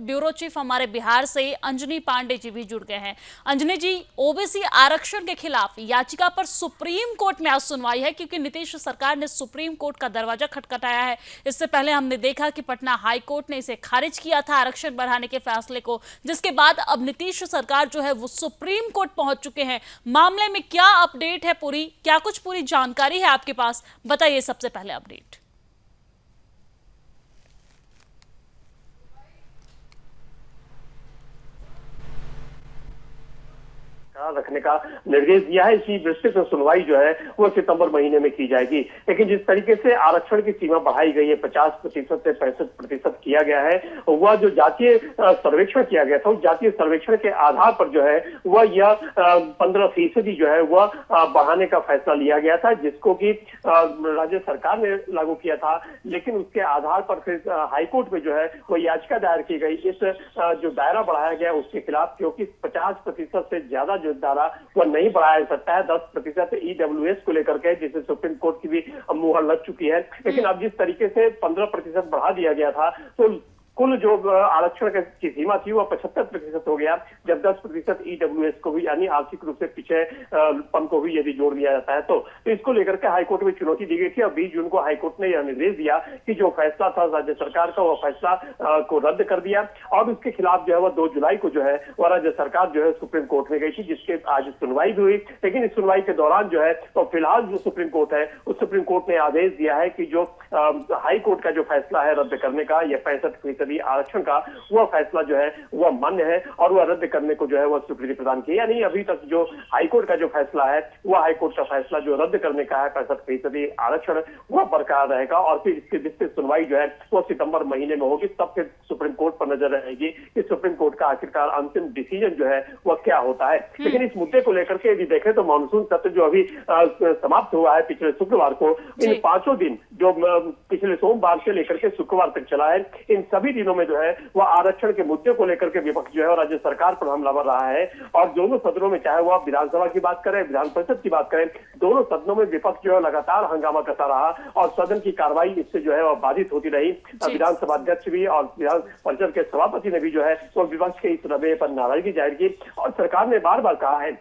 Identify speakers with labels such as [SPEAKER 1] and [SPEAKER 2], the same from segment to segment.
[SPEAKER 1] Bureau chief हमारे बिहार से अंजनी पांडे जी भी जुड़ गए हैं। अंजनी जी, ओबीसी आरक्षण के खिलाफ याचिका पर सुप्रीम कोर्ट में आज सुनवाई है, क्योंकि नीतीश सरकार ने सुप्रीम कोर्ट का दरवाजा खटखटाया है। इससे पहले हमने देखा कि पटना हाई कोर्ट ने इसे खारिज किया था, आरक्षण बढ़ाने के फैसले को, जिसके बाद अब नीतीश सरकार जो है वो सुप्रीम कोर्ट पहुंच चुके हैं। मामले में क्या अपडेट है, क्या कुछ पूरी जानकारी है आपके पास, बताइए सबसे पहले अपडेट।
[SPEAKER 2] रखने का निर्देश दिया है। इसी विस्तृत सुनवाई जो है वो सितंबर महीने में की जाएगी। लेकिन जिस तरीके से आरक्षण की सीमा बढ़ाई गई है, 50% से 65% किया गया है, वह जो जातीय सर्वेक्षण किया गया था, उस जातीय सर्वेक्षण के आधार पर जो है वह यह 15% जो है वह बढ़ाने का फैसला लिया गया था, जिसको कि राज्य सरकार ने लागू किया था। लेकिन उसके आधार पर फिर हाईकोर्ट में जो है वह याचिका दायर की गई इस जो दायरा बढ़ाया गया उसके खिलाफ, क्योंकि 50% से ज्यादा जो दायरा वह नहीं बढ़ाया जा सकता है। 10% EWS को लेकर के, जिसे सुप्रीम कोर्ट की भी मुहर लग चुकी है। लेकिन अब जिस तरीके से 15% बढ़ा दिया गया था, तो कुल जो आरक्षण की सीमा थी वह 75% हो गया, जब 10% EWS को भी, यानी आर्थिक रूप से पीछे पन को भी यदि जोड़ दिया जाता है तो इसको लेकर के हाईकोर्ट में चुनौती दी गई थी। और 20 जून को हाईकोर्ट ने यह निर्देश दिया कि जो फैसला था राज्य सरकार का, वह फैसला को रद्द कर दिया और उसके खिलाफ जो है वह 2 जुलाई को जो है वह राज्य सरकार जो है सुप्रीम कोर्ट में गई थी, जिसके आज सुनवाई भी हुई। लेकिन इस सुनवाई के दौरान जो है तो फिलहाल जो सुप्रीम कोर्ट है, उस सुप्रीम कोर्ट ने आदेश दिया है कि जो हाई कोर्ट का जो फैसला है रद्द करने का, यह 65% आरक्षण का, वह फैसला जो है वह मान्य है और वह रद्द करने को जो है वह स्वीकृति प्रदान की। यानी अभी तक जो हाईकोर्ट का जो फैसला है, वह हाईकोर्ट का फैसला जो रद्द करने का है 65% आरक्षण, वह बरकरार रहेगा। और फिर इसकी विस्तृत सुनवाई जो है वो सितंबर महीने में होगी। तब फिर सुप्रीम कोर्ट पर नजर रहेगी कि सुप्रीम कोर्ट का आखिरकार अंतिम डिसीजन जो है वह क्या होता है। लेकिन इस मुद्दे को लेकर के यदि देखें तो मानसून सत्र जो अभी समाप्त हुआ है पिछले शुक्रवार को, इन 5 दिन जो पिछले सोमवार से लेकर के शुक्रवार तक चला है, इन सभी दिनों में जो है वह आरक्षण के मुद्दे को लेकर के विपक्ष जो है राज्य सरकार पर हमलावर रहा है। और दोनों सदनों में, चाहे वह विधानसभा की बात करें, विधान परिषद की बात करें, दोनों सदनों में विपक्ष जो है लगातार हंगामा करता रहा और सदन की कार्रवाई इससे जो है वह बाधित होती रही। विधानसभा अध्यक्ष भी और विधान परिषद के सभापति ने भी जो है वो विपक्ष के इस रवैये पर नाराजगी जाहिर की। और सरकार ने बार बार कहा है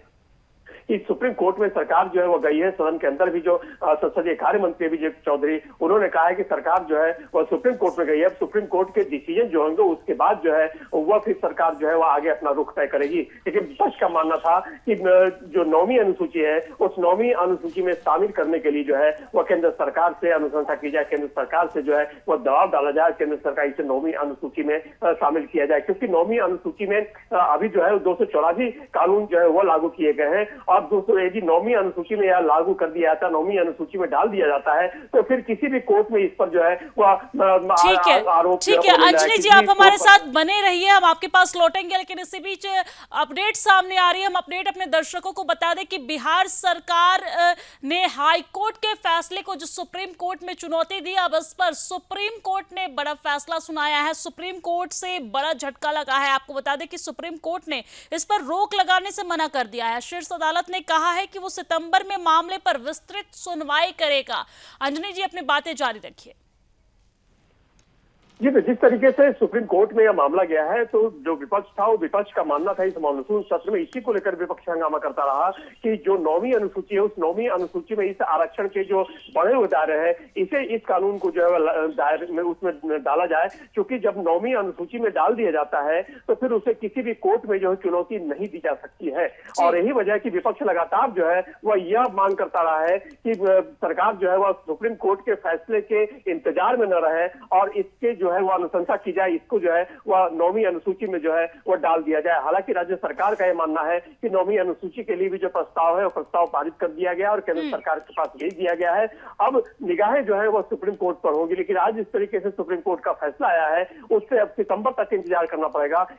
[SPEAKER 2] कि सुप्रीम कोर्ट में सरकार जो है वो गई है। सदन के अंदर भी जो संसदीय कार्य मंत्री अभिजीत चौधरी, उन्होंने कहा है कि सरकार जो है वह सुप्रीम कोर्ट में गई है। सुप्रीम कोर्ट के डिसीजन जो होंगे उसके बाद जो है वह फिर सरकार जो है वह आगे अपना रुख तय करेगी। लेकिन विपक्ष का मानना था कि जो 9वीं अनुसूची है, उस 9वीं अनुसूची में शामिल करने के लिए जो है वह केंद्र सरकार से अनुशंसा की जाए, केंद्र सरकार से जो है वह दबाव डाला जाए, केंद्र सरकार इसे 9वीं अनुसूची में शामिल किया जाए। क्योंकि 9वीं अनुसूची में अभी जो है 284 कानून जो है वह लागू किए गए हैं। और दोस्तों यदि 9वीं अनुसूची में यह लागू कर दिया जाता, 9वीं अनुसूची में डाल दिया जाता है, तो फिर किसी भी कोर्ट में इस पर जो है वह आरोप।
[SPEAKER 1] ठीक है अंजनी जी, आप हमारे साथ बने रहिए, हम आपके पास लौटेंगे। लेकिन इसी बीच अपडेट सामने आ रही है, हम अपडेट अपने दर्शकों को बता दें कि बिहार सरकार ने हाईकोर्ट के फैसले को जो सुप्रीम कोर्ट में चुनौती दी, अब इस पर सुप्रीम कोर्ट ने बड़ा फैसला सुनाया है। सुप्रीम कोर्ट से बड़ा झटका लगा है। आपको बता दें कि सुप्रीम कोर्ट ने इस पर रोक लगाने से मना कर दिया है। शीर्ष अदालत ने कहा है कि वो सितंबर में मामले पर विस्तृत सुनवाई करेगा। अंजनी जी, अपनी बातें जारी रखिए।
[SPEAKER 2] जी, जिस तरीके से सुप्रीम कोर्ट में यह मामला गया है, तो जो विपक्ष था वो विपक्ष का मानना था इस मानसून सत्र में, इसी को लेकर विपक्ष हंगामा करता रहा कि जो 9वीं अनुसूची है, उस 9वीं अनुसूची में इस आरक्षण के जो बढ़े हुए दायरे हैं, इसे इस कानून को जो है दायरे में उसमें डाला जाए। क्योंकि जब 9वीं अनुसूची में डाल दिया जाता है तो फिर उसे किसी भी कोर्ट में जो है चुनौती नहीं दी जा सकती है। और यही वजह है कि विपक्ष लगातार जो है वह यह मांग करता रहा है कि सरकार जो है वह सुप्रीम कोर्ट के फैसले के इंतजार में न रहे और इसके जो है वह अनुशंसा की जाए, इसको जो है वह 9वीं अनुसूची में जो है वह डाल दिया जाए। हालांकि राज्य सरकार का यह मानना है कि 9वीं अनुसूची के लिए भी जो प्रस्ताव है वो प्रस्ताव पारित कर दिया गया और केंद्र सरकार के पास भेज दिया गया है। अब निगाहें जो है वह सुप्रीम कोर्ट पर होंगी। लेकिन आज इस तरीके से सुप्रीम कोर्ट का फैसला आया है, उससे अब सितंबर तक इंतजार करना पड़ेगा